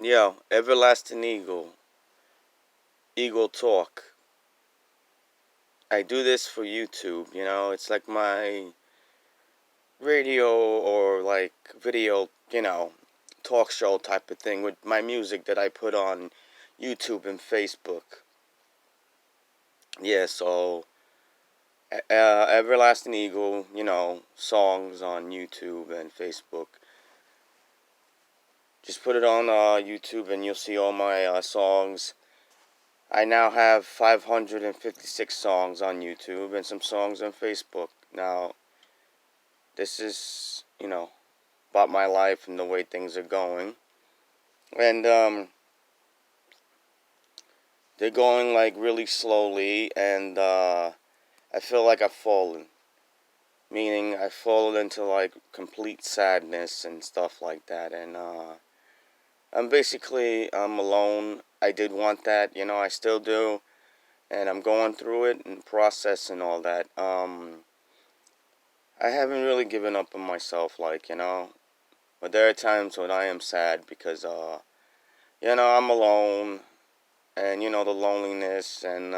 Yo, Everlasting Eagle, Eagle Talk. I do this for YouTube, it's like my radio or like video, talk show type of thing with my music that I put on YouTube and Facebook. Yeah, so Everlasting Eagle, songs on YouTube and Facebook. Just put it on YouTube and you'll see all my songs. I now have 556 songs on YouTube and some songs on Facebook. Now, this is, about my life and the way things are going. And they're going like really slowly, and I feel like I've fallen. Meaning, I've fallen into like complete sadness and stuff like that. And I'm alone. I did want that, I still do. And I'm going through it and processing all that. I haven't really given up on myself, but there are times when I am sad because, I'm alone, and the loneliness and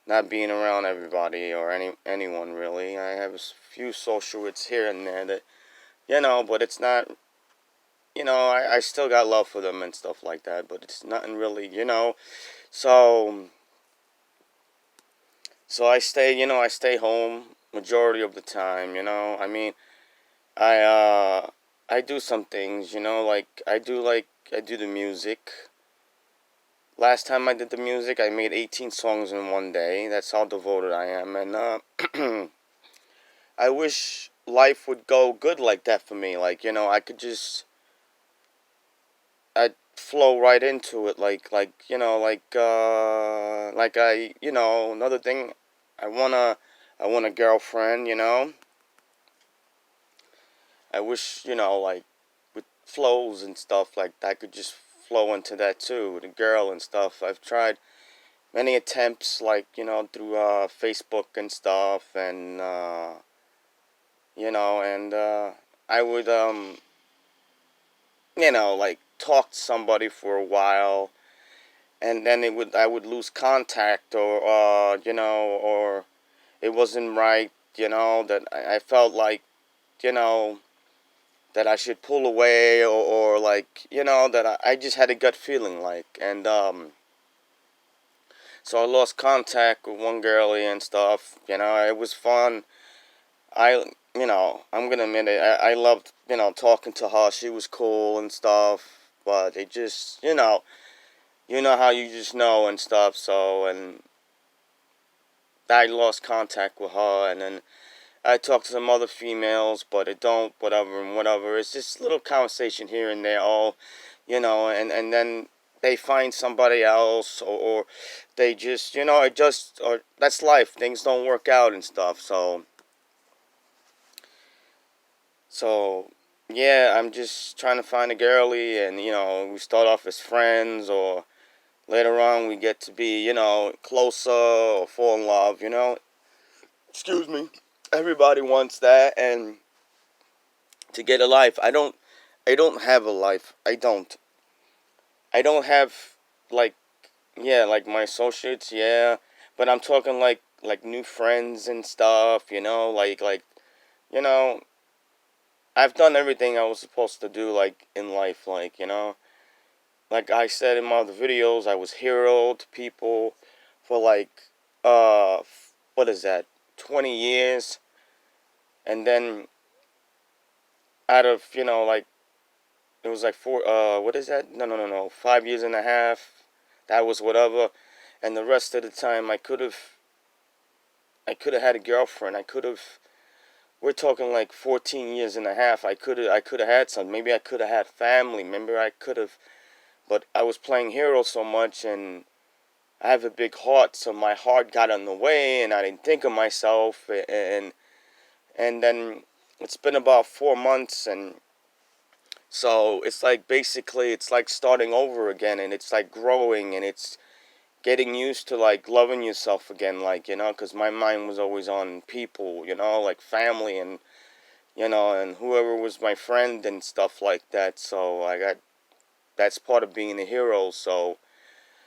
not being around everybody or anyone really. I have a few social hits here and there that, but it's not, I still got love for them and stuff like that, but it's nothing really, so. So I stay home majority of the time, I mean, I I do some things, like I do the music. Last time I did the music, I made 18 songs in one day. That's how devoted I am, and I wish life would go good like that for me. Like, I could just I'd flow right into it like another thing I want a girlfriend, I wish, like, with flows and stuff like that, I could just flow into that too, with a girl and stuff. I've tried many attempts, like, through Facebook and stuff, and, and I would, like, talk to somebody for a while, and then I would lose contact, or, or it wasn't right, that I felt like, you know, that I should pull away, or like, that I just had a gut feeling like, and so I lost contact with one girlie and stuff. It was fun. I'm gonna admit it. I loved, talking to her. She was cool and stuff, but it just, how you just know and stuff. So, and I lost contact with her, and then I talked to some other females, but it don't, whatever and whatever. It's just little conversation here and there, all, and then they find somebody else, or they just, it just, or that's life. Things don't work out and stuff. So, yeah, I'm just trying to find a girlie, and, we start off as friends, or later on we get to be, closer, or fall in love, Excuse me. Everybody wants that, and to get a life. I don't have a life. I don't have, like, yeah, like my associates, yeah, but I'm talking like new friends and stuff, you know, I've done everything I was supposed to do, like, in life, like, like I said in my other videos, I was hero to people for like what is that? 20 years, and then out of, like, it was like four, what is that? No, 5 years and a half. That was whatever. And the rest of the time, I could have had a girlfriend. We're talking like 14 years and a half. I could have had some. Maybe I could have had family. Remember, I could have, but I was playing hero so much, and I have a big heart, so my heart got in the way, and I didn't think of myself, and then it's been about 4 months, and so it's like basically it's like starting over again, and it's like growing, and it's getting used to like loving yourself again, like, because my mind was always on people, like family, and and whoever was my friend and stuff like that. So I got that's part of being a hero. So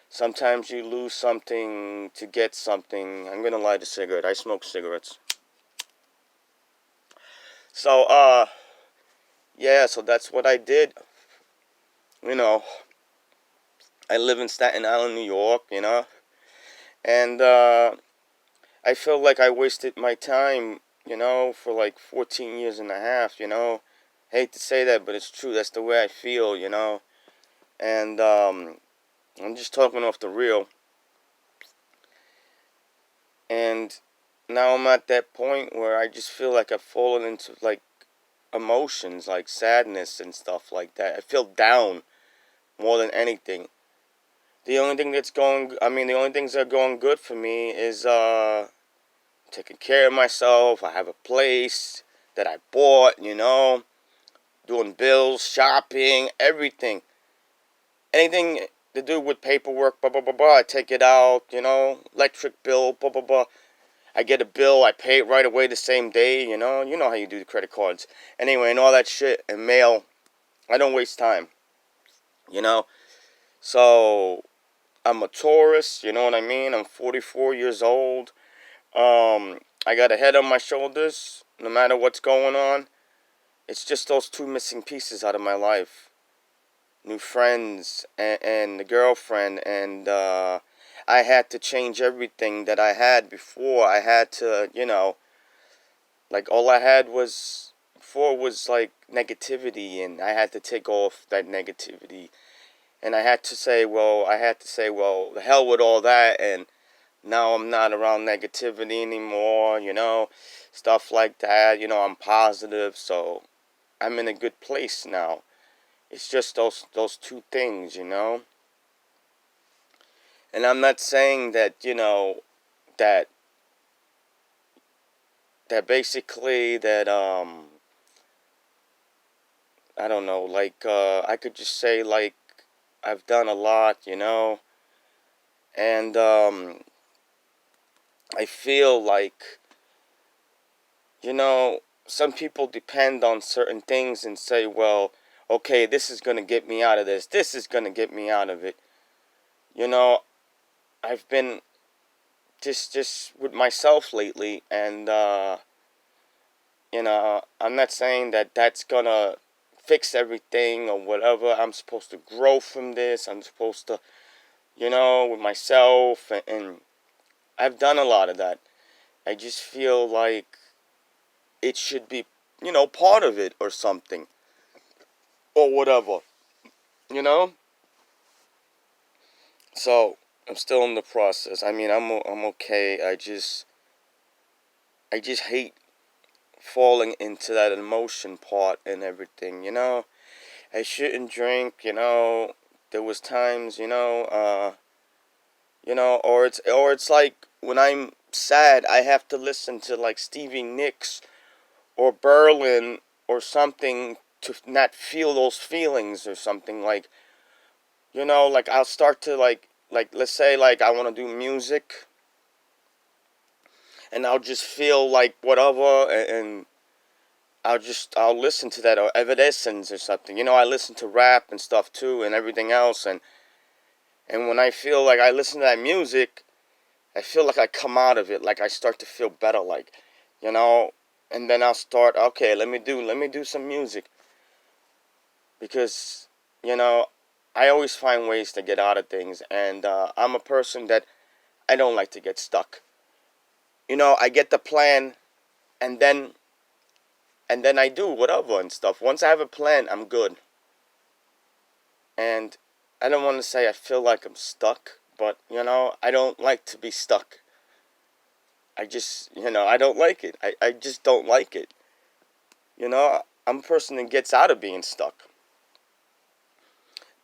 sometimes you lose something to get something. I'm gonna light a cigarette. I smoke cigarettes. So yeah, so that's what I did. You know, I live in Staten Island, New York. And I feel like I wasted my time. For like 14 years and a half. Hate to say that, but it's true. That's the way I feel. And I'm just talking off the real. And now I'm at that point where I just feel like I've fallen into like emotions, like sadness and stuff like that. I feel down more than anything. The only things that are going good for me is taking care of myself. I have a place that I bought, doing bills, shopping, everything. Anything to do with paperwork, blah, blah, blah, blah, I take it out, electric bill, blah, blah, blah. I get a bill, I pay it right away the same day, You know how you do the credit cards. Anyway, and all that shit, and mail. I don't waste time, you know? So, I'm a tourist, you know what I mean? I'm 44 years old. I got a head on my shoulders, no matter what's going on. It's just those two missing pieces out of my life. New friends and the girlfriend, and I had to change everything that I had before. I had to, like all I had was before was like negativity, and I had to take off that negativity. And I had to say, well, the hell with all that, and now I'm not around negativity anymore, stuff like that. I'm positive, so I'm in a good place now. It's just those two things, And I'm not saying that, that basically that I don't know, like I could just say like I've done a lot, and I feel like, some people depend on certain things and say, well, okay, this is going to get me out of this. This is going to get me out of it. I've been just with myself lately, and I'm not saying that that's going to fix everything or whatever. I'm supposed to grow from this. I'm supposed to, with myself, and I've done a lot of that. I just feel like it should be, part of it or something. Or whatever. You know? So, I'm still in the process. I'm okay. I just hate falling into that emotion part and everything, I shouldn't drink, There was times, or it's like when I'm sad, I have to listen to like Stevie Nicks or Berlin or something to not feel those feelings or something like I'll start to like let's say like I want to do music, and I'll just feel like whatever, and I'll listen to that, or Evanescence or something. I listen to rap and stuff too and everything else, and when I feel like I listen to that music, I feel like I come out of it, like I start to feel better, like, you know, and then I'll start, okay, let me do some music, because, you know, I always find ways to get out of things, and I'm a person that I don't like to get stuck. I get the plan, and then I do whatever and stuff. Once I have a plan, I'm good. And I don't want to say I feel like I'm stuck, but, I don't like to be stuck. I don't like it. I just don't like it. I'm a person that gets out of being stuck.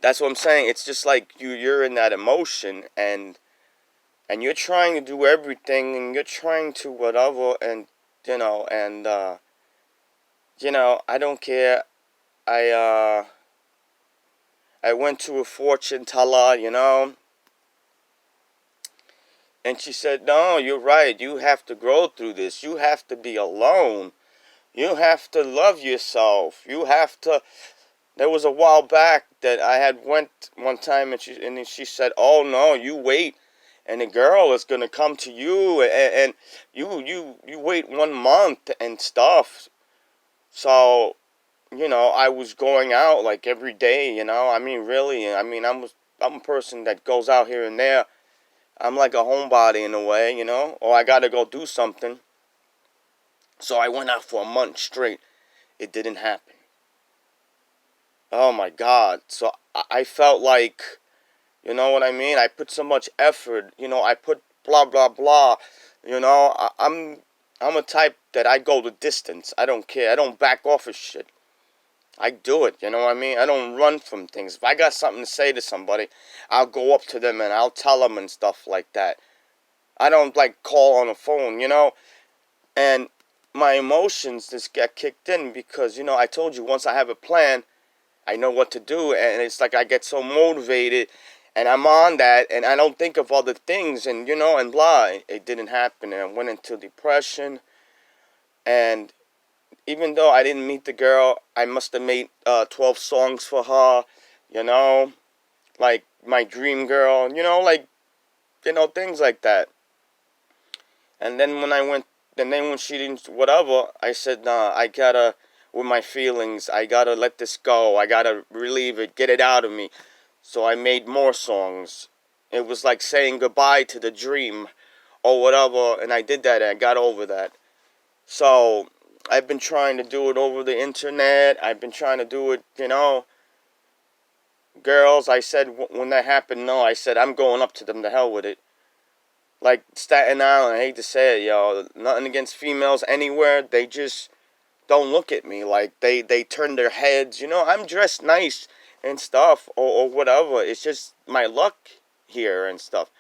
That's what I'm saying. It's just like you're in that emotion, and you're trying to do everything, and you're trying to whatever, and, I don't care. I, uh, I went to a fortune teller, and she said, no, you're right. You have to grow through this. You have to be alone. You have to love yourself. You have to, There was a while back that I had went one time, and she said, "Oh no, you wait, and the girl is gonna come to you, and you wait 1 month and stuff." So I was going out like every day. I mean, really, I mean, I'm a person that goes out here and there. I'm like a homebody in a way, or I gotta go do something. So I went out for a month straight. It didn't happen. Oh my God. So I felt like, you know what I mean? I put so much effort. I put blah blah blah. I'm a type that I go the distance. I don't care. I don't back off of shit. I do it. You know what I mean? I don't run from things. If I got something to say to somebody, I'll go up to them and I'll tell them and stuff like that. I don't like call on the phone. And my emotions just get kicked in because I told you, once I have a plan, I know what to do, and it's like I get so motivated, and I'm on that, and I don't think of other things, and and blah. It didn't happen, and I went into depression. And even though I didn't meet the girl, I must have made 12 songs for her, you know, like my dream girl, like things like that. And then when she didn't, whatever, I said, nah, I gotta, with my feelings, I gotta let this go. I gotta relieve it, get it out of me. So I made more songs. It was like saying goodbye to the dream or whatever, and I did that, and I got over that. So I've been trying to do it over the internet. I've been trying to do it, girls. I said when that happened, no, I said I'm going up to them. To hell with it. Like Staten Island, I hate to say it, yo. Nothing against females anywhere. They just don't look at me. Like they turn their heads. I'm dressed nice and stuff or whatever. It's just my luck here and stuff.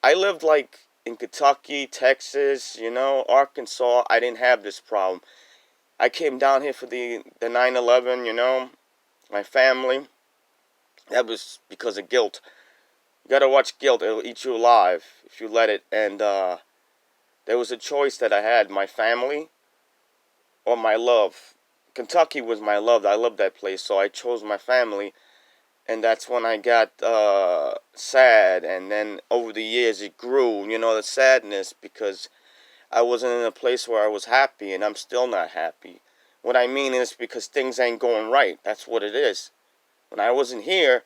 I lived like in Kentucky, Texas, Arkansas. I didn't have this problem. I came down here for the 9/11, my family. That was because of guilt. You gotta watch Guilt. It'll eat you alive if you let it. And there was a choice that I had: my family or my love. Kentucky was my love. I loved that place, so I chose my family. And that's when I got sad. And then over the years, it grew. The sadness, because I wasn't in a place where I was happy, and I'm still not happy. What I mean is because things ain't going right. That's what it is. When I wasn't here,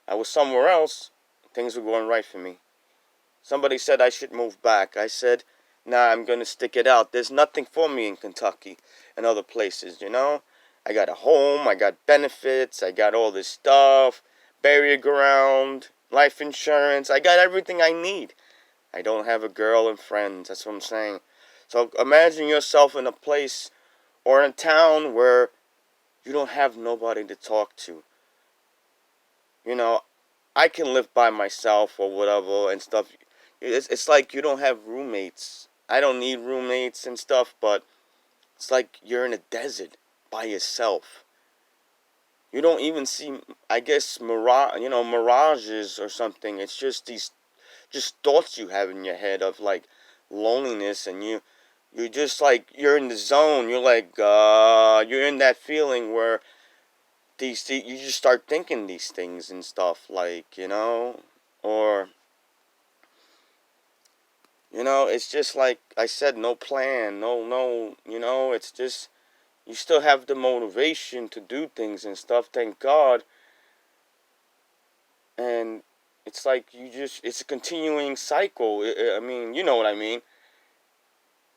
I was somewhere else. Things were going right for me. Somebody said I should move back. I said, nah, I'm going to stick it out. There's nothing for me in Kentucky and other places. I got a home, I got benefits, I got all this stuff, burial ground, life insurance. I got everything I need. I don't have a girl and friends. That's what I'm saying. So imagine yourself in a place or in a town where you don't have nobody to talk to. I can live by myself or whatever and stuff. It's like you don't have roommates. I don't need roommates and stuff, but it's like you're in a desert by yourself. You don't even see, I guess, mirages or something. It's just these, just thoughts you have in your head of like loneliness, and you're just like, you're in the zone. You're like, you're in that feeling where you just start thinking these things and stuff, like, or it's just like I said, no plan, no, it's just, you still have the motivation to do things and stuff, thank God. And it's like it's a continuing cycle. I mean, you know what I mean.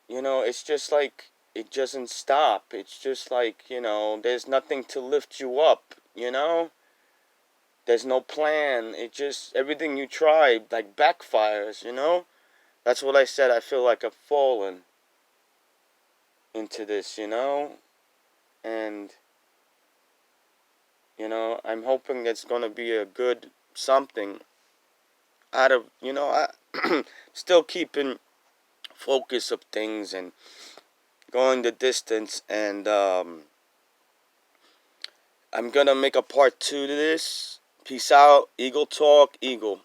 It's just like it doesn't stop. It's just like, there's nothing to lift you up. There's no plan. It just, everything you try like backfires. That's what I said. I feel like I've fallen into this. And I'm hoping that's gonna be a good something out of, I still keeping focus of things and going the distance. And I'm gonna make a part 2 to this. Peace out. Eagle Talk. Eagle.